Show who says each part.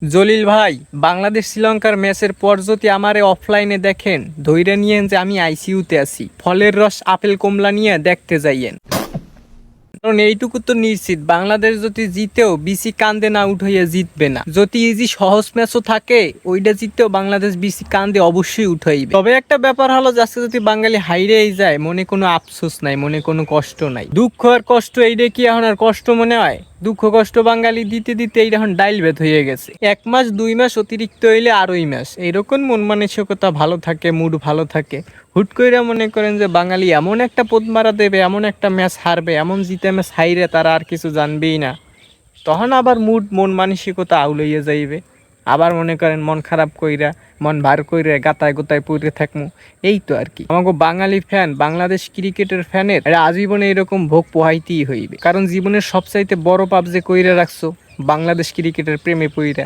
Speaker 1: জলিল ভাই, বাংলাদেশ শ্রীলঙ্কার ম্যাচের পর যদি আমারে অফলাইনে দেখেন, ধইরা নিয়েন যে আমি আইসিইউতে আছি। ফলের রস আপেল কমলা নিয়ে দেখতে যাইয়েন। কারণ এইটুকু তো নিশ্চিত, বাংলাদেশ যদি জিতেও বিসি কান্দে না উঠাইয়া জিতবে না। যদি ইজি সহজ ম্যাচও থাকে, ওইটা জিতেও বাংলাদেশ বিসি কান্দে অবশ্যই উঠাইবে। তবে একটা ব্যাপার হলো, আজকে যদি বাঙালি হাইরেই যায়, মনে কোনো আফসোস নাই, মনে কোনো কষ্ট নাই। দুঃখ আর কষ্ট এইটা কি এখন আর কষ্ট মনে হয়? দুঃখ কষ্ট বাঙালি দিতে দিতে এইটা এখন ডাইল বেত হয়ে গেছে। 1 মাস 2 মাস অতিরিক্ত হইলে আরোই মাস, এইরকম মন মানসিকতা ভালো থাকে, মুড ভালো থাকে। হুট কইরা মনে করেন যে বাঙালি এমন একটা পোদ মারা দেবে, এমন একটা ম্যাচ হারবে, এমন জিতে ম্যাচ হাইরে তারা আর কিছু জানবেই না। তখন আবার মন মানসিকতা আউলাইয়া যাইবে। আবার মনে করেন মন খারাপ কইরা, মন ভার কইরা গাতায় গোতায় পড়ে থাকমু। এই তো আর কি। আমাকে বাঙালি ফ্যান, বাংলাদেশ ক্রিকেটের ফ্যানের এরা আজীবনে এরকম ভোগ পোহাইতেই হইবে। কারণ জীবনের সবচাইতে বড় পাপ যে কইরা রাখছো, বাংলাদেশ ক্রিকেটের প্রেমে পইরা।